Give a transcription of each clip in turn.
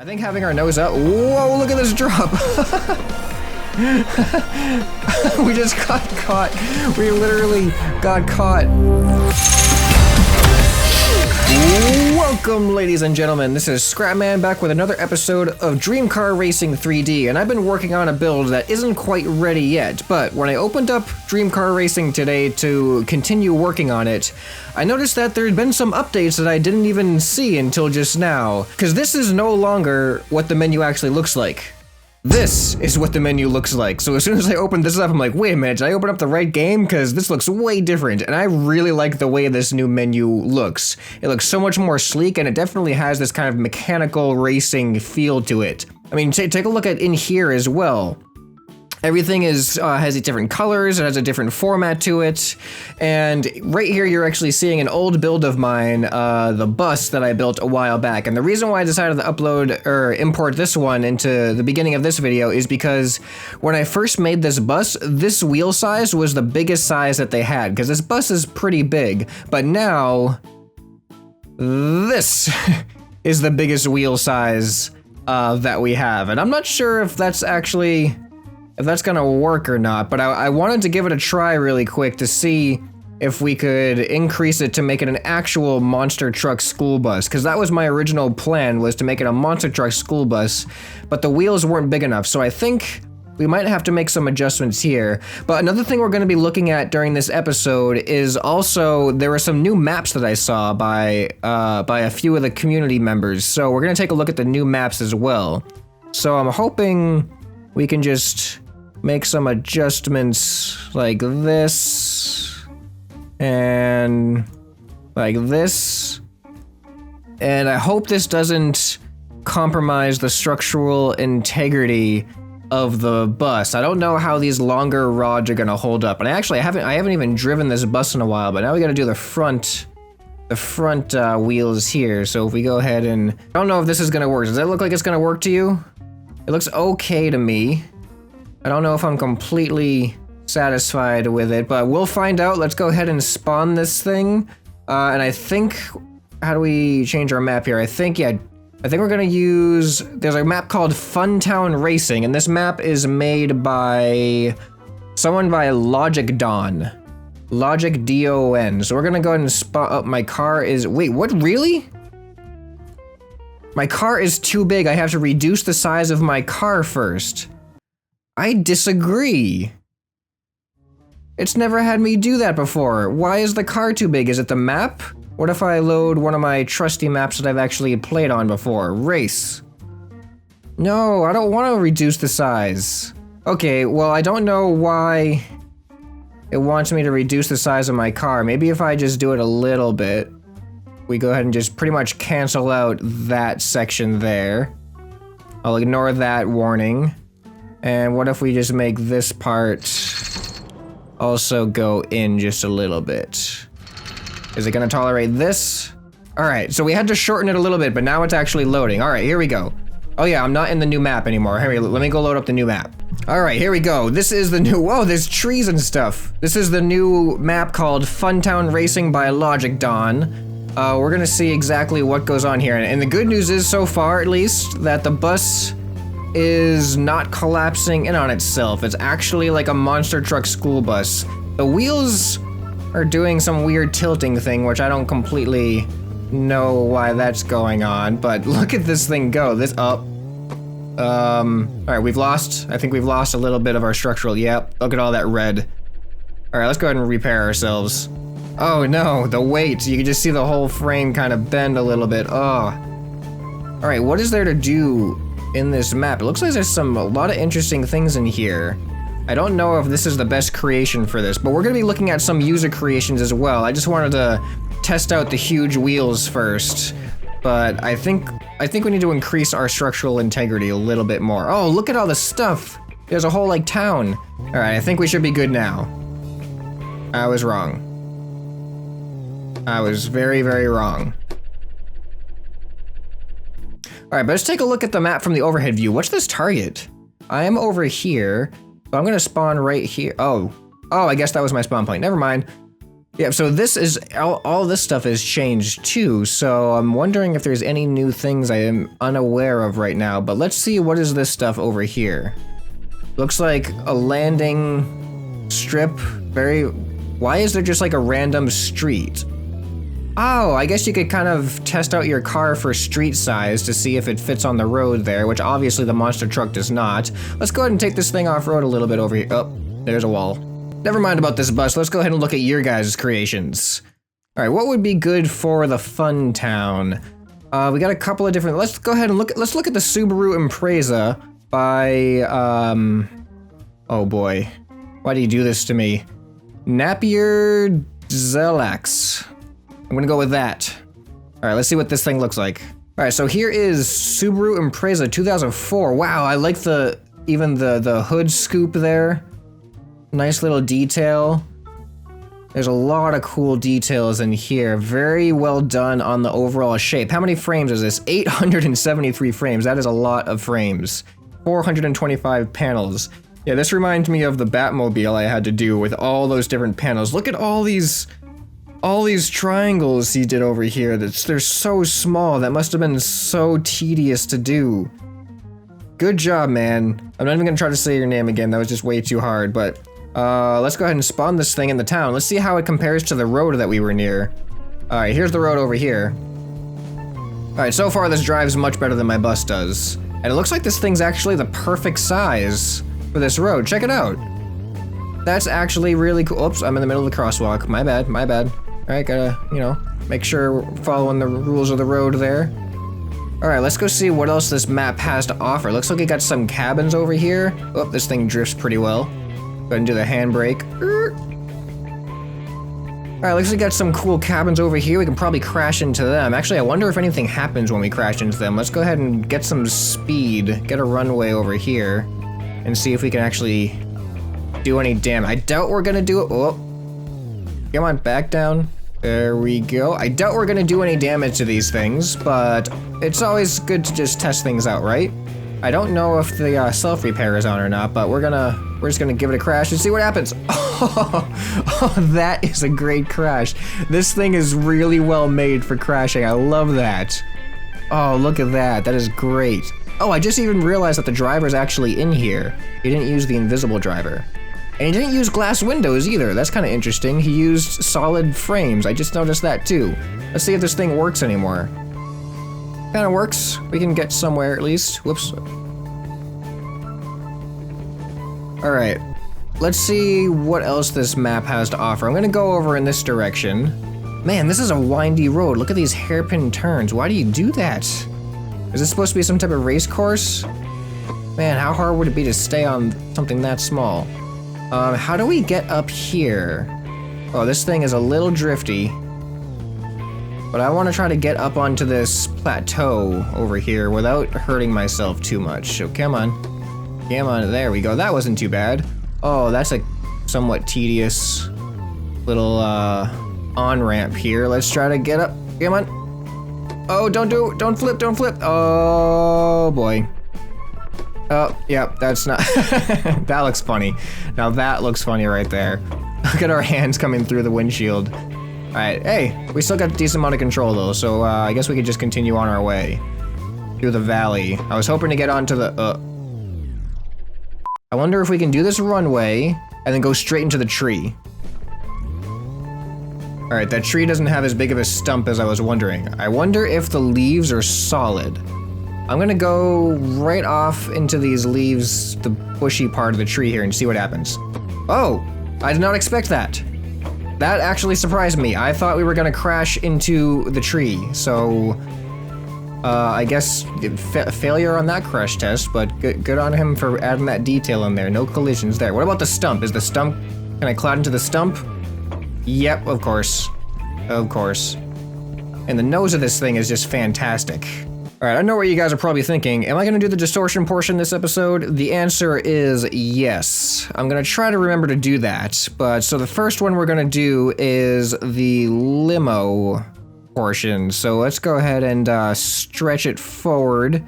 I think having our nose up. Whoa, look at this drop. We just got caught. We literally got caught. Welcome, ladies and gentlemen. This is ScrapMan back with another episode of Dream Car Racing 3D, and I've been working on a build that isn't quite ready yet, but when I opened up Dream Car Racing today to continue working on it, I noticed that there had been some updates that I didn't even see until just now, because this is no longer what the menu actually looks like. This is what the menu looks like. So as soon as I opened this up, I'm like, wait a minute, did I open up the right game? Because this looks way different, and I really like the way this new menu looks. It looks so much more sleek, and it definitely has this kind of mechanical racing feel to it. I mean, take a look at in here as well. Everything has different colors, it has a different format to it, and right here you're actually seeing an old build of mine, the bus that I built a while back. And the reason why I decided to upload or import this one into the beginning of this video is because when I first made this bus, this wheel size was the biggest size that they had, because this bus is pretty big, but now this is the biggest wheel size that we have. And I'm not sure if that's actually gonna work or not, but I wanted to give it a try really quick to see if we could increase it to make it an actual monster truck school bus, because that was my original plan, was to make it a monster truck school bus, but the wheels weren't big enough, so I think we might have to make some adjustments here. But another thing we're going to be looking at during this episode is also, there were some new maps that I saw by a few of the community members, so we're going to take a look at the new maps as well. So I'm hoping we can just make some adjustments like this, and like this. And I hope this doesn't compromise the structural integrity of the bus. I don't know how these longer rods are gonna hold up. And I haven't even driven this bus in a while, but now we gotta do the front wheels here. So if we go ahead and, I don't know if this is gonna work. Does that look like it's gonna work to you? It looks okay to me. I don't know if I'm completely satisfied with it, but we'll find out. Let's go ahead and spawn this thing. And I think, how do we change our map here? I think we're gonna use, there's a map called Funtown Racing, and this map is made by someone by Logic Don. Logic D-O-N. So we're gonna go ahead and spawn up. My car is, wait, what, really? My car is too big. I have to reduce the size of my car first. I disagree. It's never had me do that before. Why is the car too big? Is it the map? What if I load one of my trusty maps that I've actually played on before? Race. No, I don't want to reduce the size. Okay, well, I don't know why it wants me to reduce the size of my car. Maybe if I just do it a little bit, we go ahead and just pretty much cancel out that section there. I'll ignore that warning. And what if we just make this part also go in just a little bit? Is it gonna tolerate this? All right, so we had to shorten it a little bit, but now it's actually loading. All right, here we go. Oh yeah, I'm not in the new map anymore. Hey, let me go load up the new map. All right, here we go. This is the new, whoa, there's trees and stuff. This is the new map called Funtown Racing by Logic Don. We're gonna see exactly what goes on here. And the good news is, so far at least, that the bus is not collapsing in on itself. It's actually like a monster truck school bus. The wheels are doing some weird tilting thing, which I don't completely know why that's going on, but look at this thing go. This up. All right, I think we've lost a little bit of our structural. Yep, look at all that red. All right, let's go ahead and repair ourselves. Oh no, the weight. You can just see the whole frame kind of bend a little bit. Oh. All right, what is there to do in this map? It looks like there's a lot of interesting things in here. I don't know if this is the best creation for this, but we're gonna be looking at some user creations as well. I just wanted to test out the huge wheels first, but I think we need to increase our structural integrity a little bit more. Oh, look at all this stuff. There's a whole like town. All right, I think we should be good now. I was wrong. I was very, very wrong. All right, but let's take a look at the map from the overhead view. What's this target? I am over here, so I'm gonna spawn right here. Oh, I guess that was my spawn point. Never mind. Yeah, so this is, all this stuff has changed too, so I'm wondering if there's any new things I am unaware of right now, but let's see what is this stuff over here. Looks like a landing strip, why is there just like a random street? Oh, I guess you could kind of test out your car for street size to see if it fits on the road there, which obviously the monster truck does not. Let's go ahead and take this thing off-road a little bit over here. Oh, there's a wall. Never mind about this bus, let's go ahead and look at your guys' creations. Alright, what would be good for the fun town? We got a couple of different, let's go ahead and let's look at the Subaru Impreza by, oh boy. Why do you do this to me? Napier Zelax. I'm gonna go with that. Alright, let's see what this thing looks like. Alright, so here is Subaru Impreza 2004. Wow, I like even the hood scoop there. Nice little detail. There's a lot of cool details in here. Very well done on the overall shape. How many frames is this? 873 frames. That is a lot of frames. 425 panels. Yeah, this reminds me of the Batmobile I had to do with all those different panels. Look at all these triangles he did over here. They're so small. That must have been so tedious to do. Good job, man. I'm not even gonna try to say your name again. That was just way too hard, but let's go ahead and spawn this thing in the town. Let's see how it compares to the road that we were near. Alright, here's the road over here. Alright, so far this drives much better than my bus does. And it looks like this thing's actually the perfect size for this road. Check it out. That's actually really cool. Oops, I'm in the middle of the crosswalk. My bad, my bad. Alright, gotta, make sure we're following the rules of the road there. Alright, let's go see what else this map has to offer. Looks like it got some cabins over here. Oh, this thing drifts pretty well. Go ahead and do the handbrake. Alright, looks like we got some cool cabins over here. We can probably crash into them. Actually, I wonder if anything happens when we crash into them. Let's go ahead and get some speed. Get a runway over here. And see if we can actually do any damage. I doubt we're gonna do it. Oh. Come on, back down. There we go. I doubt we're gonna do any damage to these things, but it's always good to just test things out, right? I don't know if the self-repair is on or not, but we're just gonna give it a crash and see what happens. Oh, that is a great crash. This thing is really well made for crashing. I love that. Oh, look at that. That is great. Oh, I just even realized that the driver's actually in here. He didn't use the invisible driver. And he didn't use glass windows either. That's kind of interesting. He used solid frames. I just noticed that too. Let's see if this thing works anymore. Kind of works. We can get somewhere at least. Whoops. Alright. Let's see what else this map has to offer. I'm gonna go over in this direction. Man, this is a windy road. Look at these hairpin turns. Why do you do that? Is this supposed to be some type of race course? Man, how hard would it be to stay on something that small? How do we get up here? Oh, this thing is a little drifty. But I want to try to get up onto this plateau over here without hurting myself too much. So come on. Come on, there we go. That wasn't too bad. Oh, that's a somewhat tedious little on-ramp here. Let's try to get up. Come on. Oh, don't flip, don't flip. Oh boy. Oh, yep, that's not, that looks funny. Now that looks funny right there. Look at our hands coming through the windshield. Alright, hey, we still got a decent amount of control though, so I guess we could just continue on our way. Through the valley. I was hoping to get onto the, I wonder if we can do this runway, and then go straight into the tree. Alright, that tree doesn't have as big of a stump as I was wondering. I wonder if the leaves are solid. I'm gonna go right off into these leaves, the bushy part of the tree here, and see what happens. Oh, I did not expect that. That actually surprised me. I thought we were gonna crash into the tree, so I guess failure on that crash test, but good on him for adding that detail in there. No collisions there. What about the stump? Is the stump, can I cloud into the stump? Yep, of course. Of course. And the nose of this thing is just fantastic. Alright, I know what you guys are probably thinking. Am I gonna do the distortion portion this episode? The answer is yes. I'm gonna try to remember to do that, but so the first one we're gonna do is the limo portion. So let's go ahead and stretch it forward,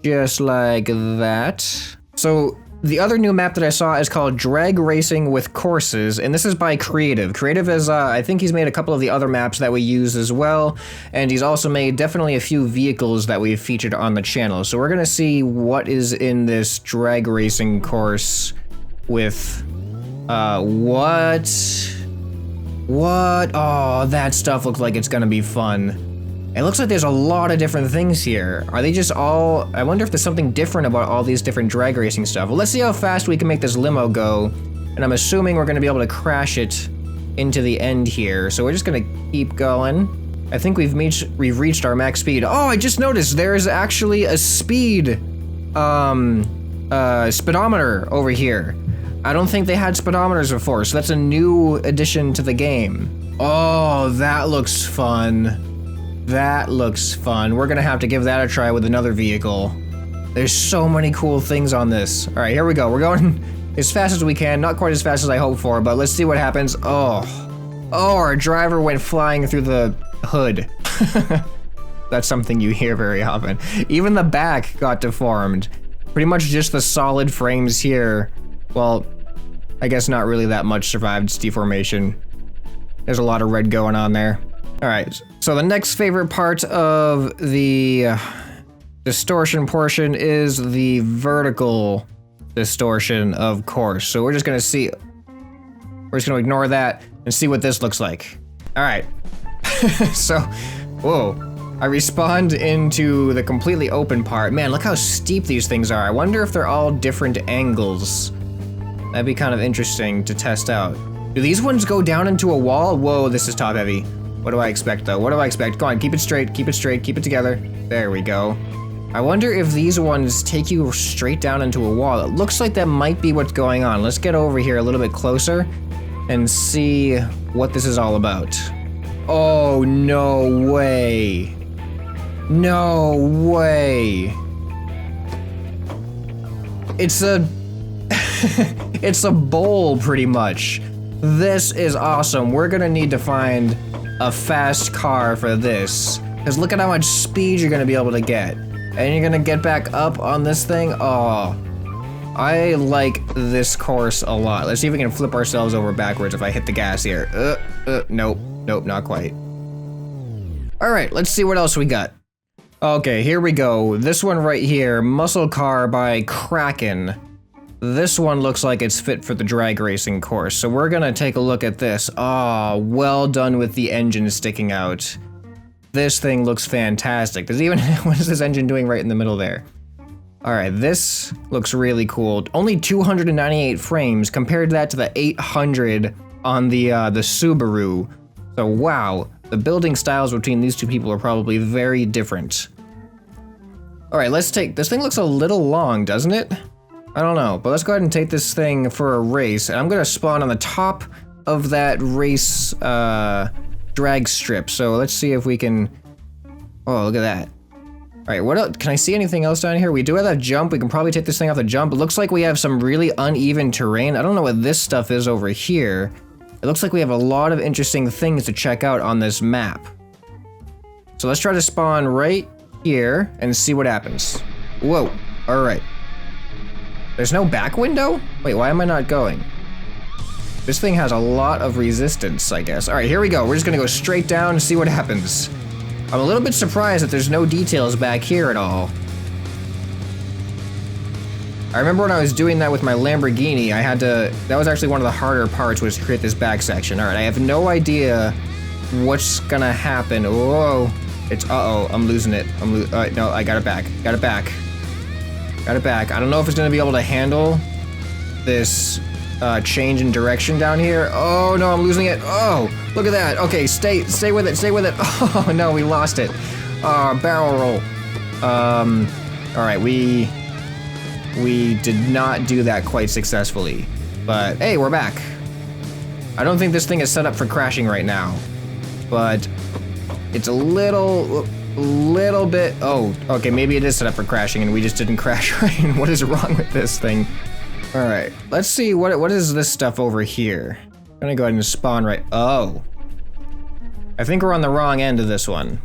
just like that. So the other new map that I saw is called Drag Racing with Courses, and this is by Creative. Creative is, I think he's made a couple of the other maps that we use as well, and he's also made definitely a few vehicles that we've featured on the channel. So we're gonna see what is in this drag racing course with, what? Oh, that stuff looks like it's gonna be fun. It looks like there's a lot of different things here. Are they just all... I wonder if there's something different about all these different drag racing stuff. Well, let's see how fast we can make this limo go. And I'm assuming we're gonna be able to crash it into the end here. So we're just gonna keep going. I think we've reached our max speed. Oh, I just noticed there's actually a speed, speedometer over here. I don't think they had speedometers before, so that's a new addition to the game. Oh, that looks fun. That looks fun. We're gonna have to give that a try with another vehicle. There's so many cool things on this. All right, here we go. We're going as fast as we can. Not quite as fast as I hoped for, but let's see what happens. Oh, our driver went flying through the hood. That's something you hear very often. Even the back got deformed. Pretty much just the solid frames here. Well, I guess not really that much survived deformation. There's a lot of red going on there. All right, so the next favorite part of the distortion portion is the vertical distortion, of course. So we're just gonna ignore that and see what this looks like. All right, so, whoa. I respawned into the completely open part. Man, look how steep these things are. I wonder if they're all different angles. That'd be kind of interesting to test out. Do these ones go down into a wall? Whoa, this is top heavy. What do I expect though? What do I expect? Go on, keep it straight, keep it straight, keep it together. There we go. I wonder if these ones take you straight down into a wall. It looks like that might be what's going on. Let's get over here a little bit closer and see what this is all about. Oh, no way. No way. It's a... it's a bowl, pretty much. This is awesome. We're gonna need to find a fast car for this. Because look at how much speed you're gonna be able to get. And you're gonna get back up on this thing. Oh, I like this course a lot. Let's see if we can flip ourselves over backwards if I hit the gas here. Nope, not quite. All right, let's see what else we got. Okay, here we go. This one right here, Muscle Car by Kraken. This one looks like it's fit for the drag racing course, so we're gonna take a look at this. Oh, well done with the engine sticking out. This thing looks fantastic. There's even, what is this engine doing right in the middle there? All right, this looks really cool. Only 298 frames compared to that to the 800 on the Subaru. So wow, the building styles between these two people are probably very different. All right, let's take, this thing looks a little long, doesn't it? I don't know, but let's go ahead and take this thing for a race. And I'm gonna spawn on the top of that race drag strip. So let's see if we can, oh, look at that. All right, what else? Can I see anything else down here? We do have that jump. We can probably take this thing off the jump. It looks like we have some really uneven terrain. I don't know what this stuff is over here. It looks like we have a lot of interesting things to check out on this map. So let's try to spawn right here and see what happens. Whoa, all right. There's no back window? Wait, why am I not going? This thing has a lot of resistance, I guess. All right, here we go. We're just gonna go straight down and see what happens. I'm a little bit surprised that there's no details back here at all. I remember when I was doing that with my Lamborghini, I had to, that was actually one of the harder parts, was to create this back section. All right, I have no idea what's gonna happen. Whoa, it's, uh-oh, I'm losing it. All right, no, I got it back, got it back. Got it back. I don't know if it's gonna be able to handle this change in direction down here. Oh no, I'm losing it. Oh, look at that. Okay, stay with it, stay with it. Oh no, we lost it. Barrel roll. All right, we did not do that quite successfully, but hey, we're back. I don't think this thing is set up for crashing right now, but it's a little bit, oh, okay, maybe it is set up for crashing and we just didn't crash right. What is wrong with this thing? All right, let's see, what is this stuff over here? I'm gonna go ahead and spawn right, oh. I think we're on the wrong end of this one.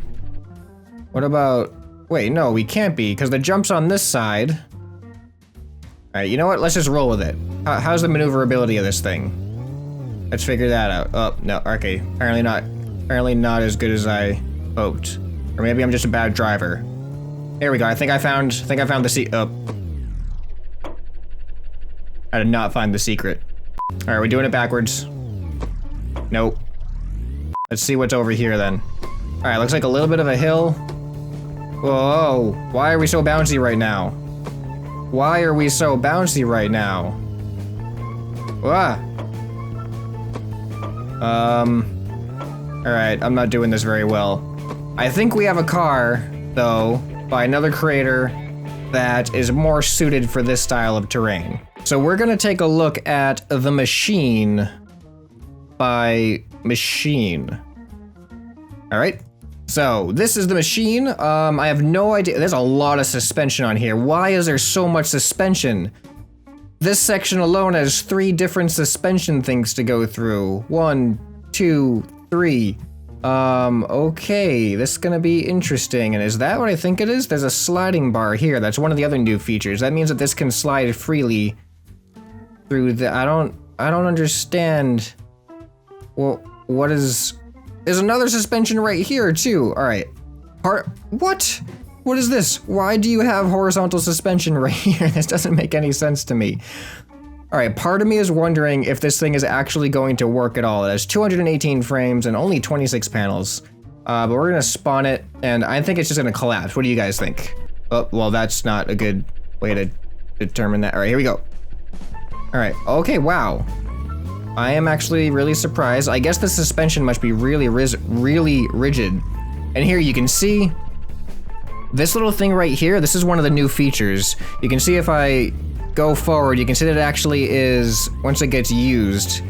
What about, wait, no, we can't be, because the jump's on this side. Alright, you know what? Let's just roll with it. How's the maneuverability of this thing? Let's figure that out. Oh, no, okay. Apparently not. Apparently not as good as I hoped. Or maybe I'm just a bad driver. There we go. I think I found the oh. I did not find the secret. Alright, we're doing it backwards. Nope. Let's see what's over here then. Alright, looks like a little bit of a hill. Whoa, why are we so bouncy right now? Why are we so bouncy right now? Ah. Alright, I'm not doing this very well. I think we have a car, though, by another creator that is more suited for this style of terrain. So we're gonna take a look at the Machine by Machine. Alright, so this is the Machine. I have no idea. There's a lot of suspension on here. Why is there so much suspension? This section alone has 3 different suspension things to go through. 1, 2, 3. Okay, this is gonna be interesting. And is that what I think it is? There's a sliding bar here. That's one of the other new features. That means that this can slide freely through the, I don't understand. Well, what is, there's another suspension right here too. All right, what? What is this? Why do you have horizontal suspension right here? This doesn't make any sense to me. All right, part of me is wondering if this thing is actually going to work at all. It has 218 frames and only 26 panels. But we're gonna spawn it, and I think it's just gonna collapse. What do you guys think? Oh, well, that's not a good way to determine that. All right, here we go. All right, okay, wow. I am actually really surprised. I guess the suspension must be really rigid. And here you can see this little thing right here. This is one of the new features. You can see if I go forward, you can see that it actually is, once it gets used,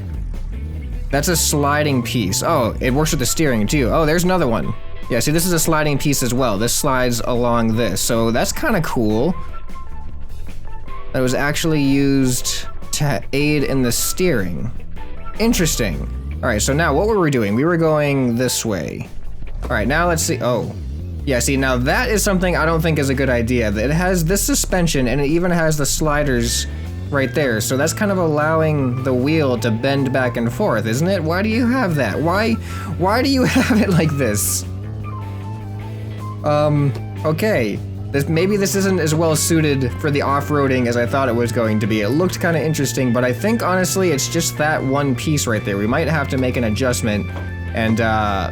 that's a sliding piece. Oh, it works with the steering too. Oh, there's another one. Yeah, see, this is a sliding piece as well. This slides along this, so that's kind of cool. That was actually used to aid in the steering. Interesting. All right, so now what were we doing? We were going this way. All right, now let's see. Oh, yeah, see, now that is something I don't think is a good idea. It has this suspension and it even has the sliders right there. So that's kind of allowing the wheel to bend back and forth, isn't it? Why do you have that? Why do you have it like this? Okay. Maybe this isn't as well suited for the off-roading as I thought it was going to be. It looked kind of interesting, but I think honestly it's just that one piece right there. We might have to make an adjustment and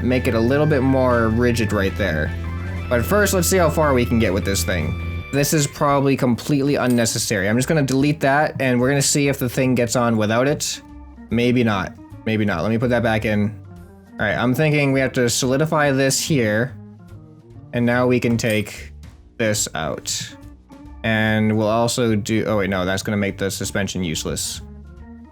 make it a little bit more rigid right there. But first, let's see how far we can get with this thing. This is probably completely unnecessary. I'm just gonna delete that and we're gonna see if the thing gets on without it. Maybe not. Maybe not. Let me put that back in. All right, I'm thinking we have to solidify this here. And now we can take this out. And we'll also do, oh wait, no, that's gonna make the suspension useless.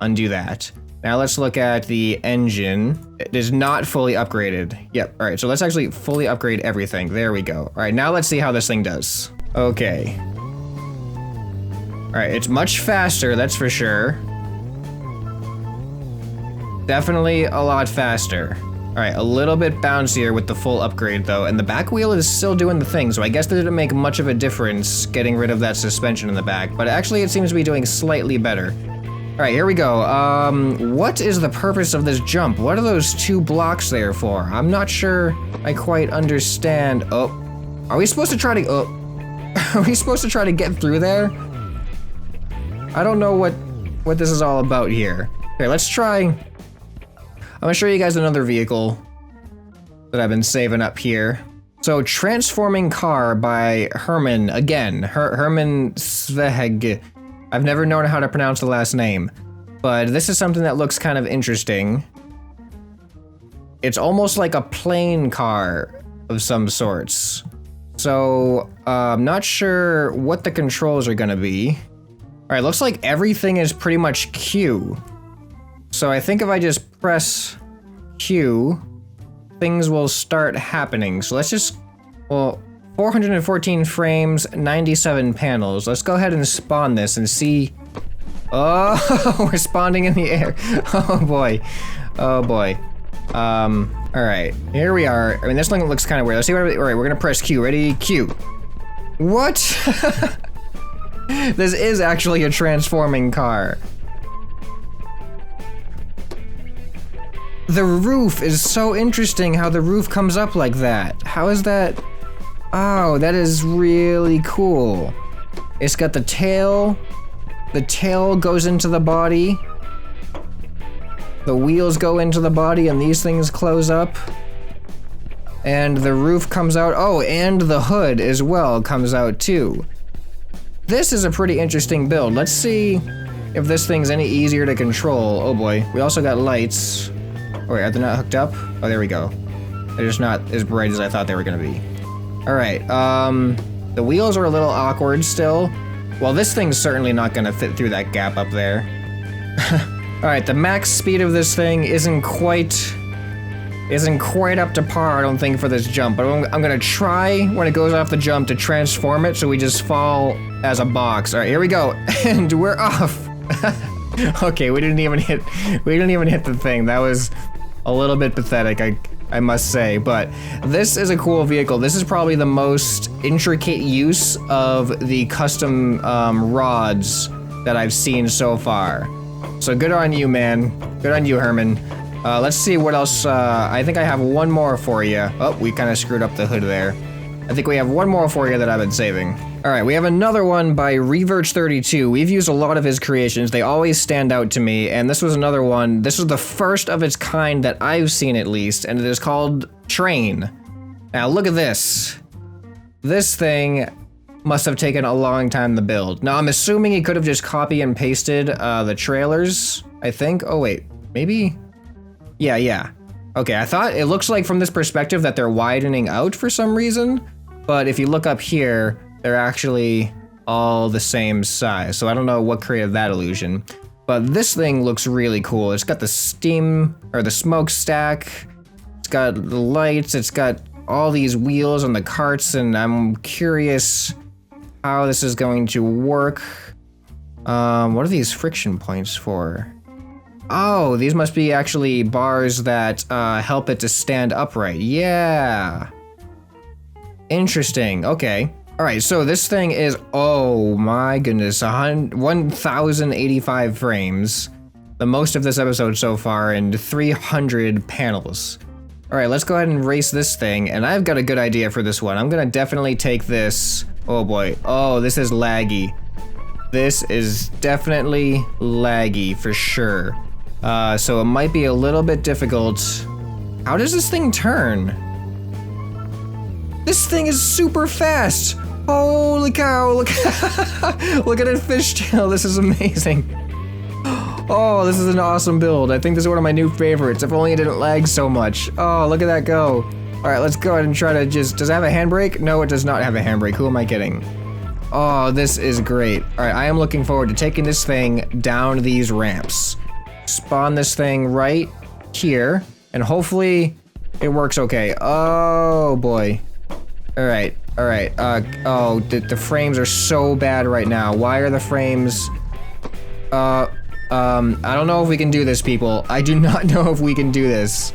Undo that. Now let's look at the engine. It is not fully upgraded. Yep, all right, so let's actually fully upgrade everything. There we go. All right, now let's see how this thing does. Okay. All right, it's much faster, that's for sure. Definitely a lot faster. All right, a little bit bouncier with the full upgrade though, and the back wheel is still doing the thing, so I guess that didn't make much of a difference getting rid of that suspension in the back, but actually it seems to be doing slightly better. All right, here we go. What is the purpose of this jump? What are those 2 blocks there for? I'm not sure I quite understand. Oh, are we supposed to try to, are we supposed to try to get through there? I don't know what this is all about here. Okay, let's try. I'm gonna show you guys another vehicle that I've been saving up here. So, Transforming Car by Herman, again, Herman Sveg. I've never known how to pronounce the last name, but this is something that looks kind of interesting. It's almost like a plane car of some sorts. So, I'm not sure what the controls are gonna be. All right, looks like everything is pretty much Q. So I think if I just press Q, things will start happening. So let's just, well, 414 frames, 97 panels. Let's go ahead and spawn this and see. Oh, we're spawning in the air. Oh boy. Oh boy. All right, here we are. I mean, this thing looks kind of weird. Let's see what, all right, we're gonna press Q. Ready, Q. What? This is actually a transforming car. The roof is so interesting how the roof comes up like that. How is that? Oh, that is really cool. It's got the tail. The tail goes into the body. The wheels go into the body and these things close up. And the roof comes out. Oh, and the hood as well comes out too. This is a pretty interesting build. Let's see if this thing's any easier to control. Oh boy, we also got lights. Oh wait, are they not hooked up? Oh, there we go. They're just not as bright as I thought they were gonna be. All right, the wheels are a little awkward still. Well, this thing's certainly not gonna fit through that gap up there. All right, the max speed of this thing isn't quite up to par, I don't think, for this jump, but I'm gonna try when it goes off the jump to transform it so we just fall as a box. All right, here we go, and we're off. Okay, we didn't even hit the thing. That was a little bit pathetic, I must say, but this is a cool vehicle. This is probably the most intricate use of the custom rods that I've seen so far. So good on you, man. Good on you, Herman. Let's see what else. I think I have one more for you. Oh, we kind of screwed up the hood there. I think we have one more for you that I've been saving. All right, we have another one by Reverch32. We've used a lot of his creations. They always stand out to me, and this was another one. This is the first of its kind that I've seen, at least, and it is called Train. Now, look at this. This thing must have taken a long time to build. Now, I'm assuming he could have just copy and pasted the trailers, I think. Oh, wait, maybe? Yeah. Okay, I thought it looks like from this perspective that they're widening out for some reason, but if you look up here, they're actually all the same size. So I don't know what created that illusion, but this thing looks really cool. It's got the steam or the smokestack. It's got the lights. It's got all these wheels on the carts, and I'm curious how this is going to work. What are these friction points for? Oh, these must be actually bars that help it to stand upright. Yeah. Interesting. Okay. All right, so this thing is, oh my goodness, 1,085 frames. The most of this episode so far, and 300 panels. All right, let's go ahead and race this thing, and I've got a good idea for this one. I'm gonna definitely take this. Oh boy. Oh, this is laggy. This is definitely laggy for sure. So it might be a little bit difficult. How does this thing turn? This thing is super fast. Holy cow, look, look at it fishtail. This is amazing. Oh, this is an awesome build. I think this is one of my new favorites. If only it didn't lag so much. Oh, look at that go. All right, let's go ahead and try to just, does it have a handbrake? No, it does not have a handbrake. Who am I kidding? Oh, this is great. All right, I am looking forward to taking this thing down these ramps. Spawn this thing right here, and hopefully it works okay. Oh boy. All right. Oh, the frames are so bad right now. Why are the frames? I don't know if we can do this, people. I do not know if we can do this.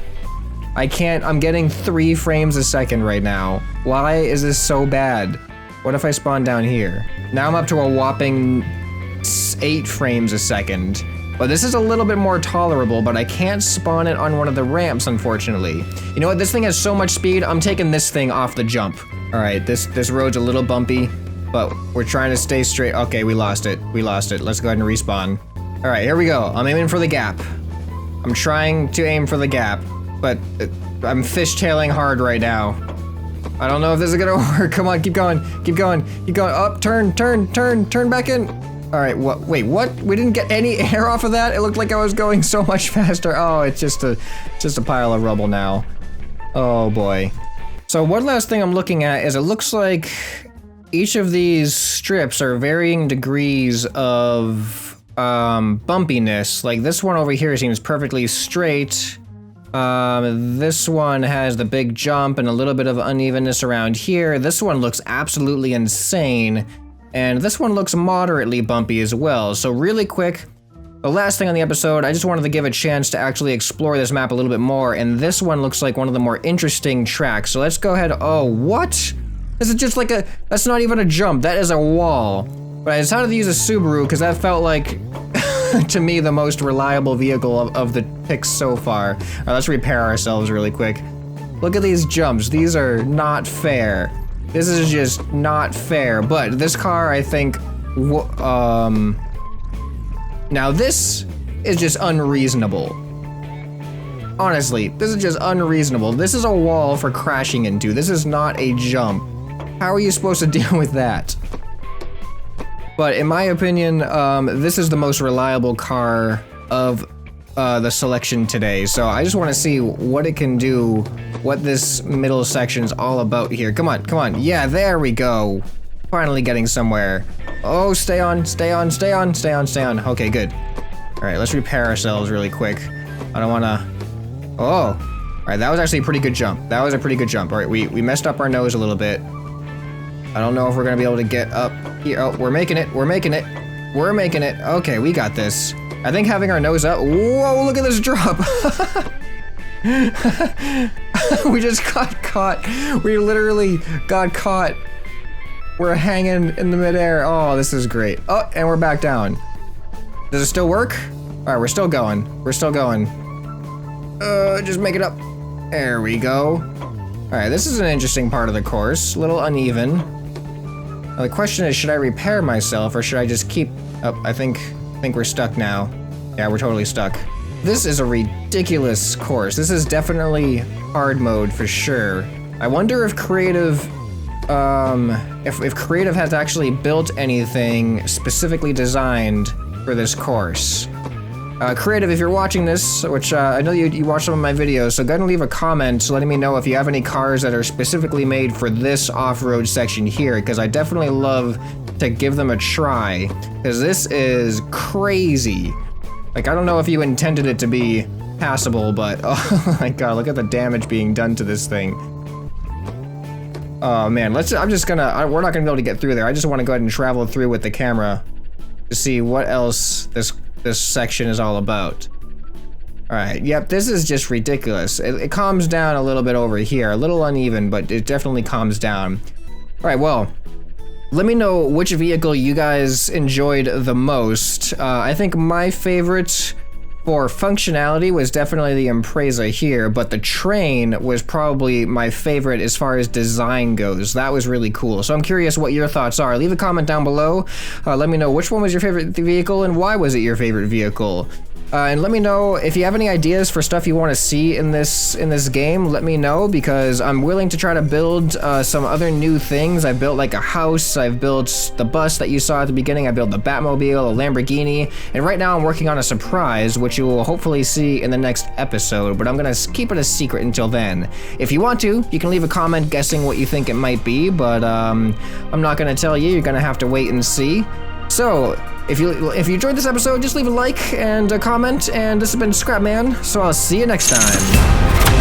I can't. I'm getting 3 frames a second right now. Why is this so bad? What if I spawn down here? Now I'm up to a whopping 8 frames a second. But this is a little bit more tolerable, but I can't spawn it on one of the ramps, unfortunately. You know what? This thing has so much speed, I'm taking this thing off the jump. All right, this road's a little bumpy, but we're trying to stay straight. Okay, we lost it. Let's go ahead and respawn. All right, here we go. I'm aiming for the gap. I'm trying to aim for the gap, but I'm fishtailing hard right now. I don't know if this is gonna work. Come on, keep going. Up, turn back in. All right, what? Wait, what? We didn't get any air off of that? It looked like I was going so much faster. Oh, it's just a pile of rubble now. Oh boy. So one last thing I'm looking at is it looks like each of these strips are varying degrees of bumpiness. Like this one over here seems perfectly straight. This one has the big jump and a little bit of unevenness around here. This one looks absolutely insane. And this one looks moderately bumpy as well. So really quick, the last thing on the episode, I just wanted to give a chance to actually explore this map a little bit more, and this one looks like one of the more interesting tracks. So let's go ahead. Oh, what? This is just like that's not even a jump, that is a wall. But I decided to use a Subaru because that felt like, to me, the most reliable vehicle of the picks so far. All right, let's repair ourselves really quick. Look at these jumps. These are not fair. This is just not fair. But this car, I think, now this is just unreasonable. Honestly, this is just unreasonable. This is a wall for crashing into. This is not a jump. How are you supposed to deal with that? But in my opinion, this is the most reliable car of the selection today. So I just want to see what it can do, what this middle section's all about here. Come on, come on. Yeah, there we go. Finally getting somewhere. Oh, stay on, stay on, stay on, stay on, stay on. Okay, good. All right, let's repair ourselves really quick. I don't want to... Oh. All right, that was actually a pretty good jump. That was a pretty good jump. All right, we messed up our nose a little bit. I don't know if we're going to be able to get up here. Oh, we're making it. We're making it. We're making it. Okay, we got this. I think having our nose up... Whoa, look at this drop. We just got caught. We literally got caught. We're hanging in the midair. Oh, this is great. Oh, and we're back down. Does it still work? All right, we're still going. We're still going. Just make it up. There we go. All right, this is an interesting part of the course. A little uneven. Now, the question is, should I repair myself or should I just keep... Oh, I think we're stuck now. Yeah, we're totally stuck. This is a ridiculous course. This is definitely hard mode for sure. I wonder if creative... if creative has actually built anything specifically designed for this course. Creative, if you're watching this, which I know you watch some of my videos, so go ahead and leave a comment letting me know if you have any cars that are specifically made for this off-road section here, because I definitely love to give them a try, because this is crazy. Like, I don't know if you intended it to be passable, but oh my god, look at the damage being done to this thing. Oh man, we're not gonna be able to get through there. I just want to go ahead and travel through with the camera to see what else this section is all about. Alright, yep, this is just ridiculous. It calms down a little bit over here. A little uneven, but it definitely calms down. Alright, well, let me know which vehicle you guys enjoyed the most. I think my favorite for functionality was definitely the Impreza here, but the train was probably my favorite as far as design goes. That was really cool. So I'm curious what your thoughts are. Leave a comment down below. Let me know which one was your favorite vehicle and why was it your favorite vehicle. And let me know if you have any ideas for stuff you want to see in this game. Let me know, because I'm willing to try to build some other new things. I built like a house, I've built the bus that you saw at the beginning, I built the Batmobile, a Lamborghini, and right now I'm working on a surprise, which you will hopefully see in the next episode, but I'm gonna keep it a secret until then. If you want to, you can leave a comment guessing what you think it might be, but I'm not gonna tell you, you're gonna have to wait and see. So, if you enjoyed this episode, just leave a like and a comment, and this has been ScrapMan, so I'll see you next time.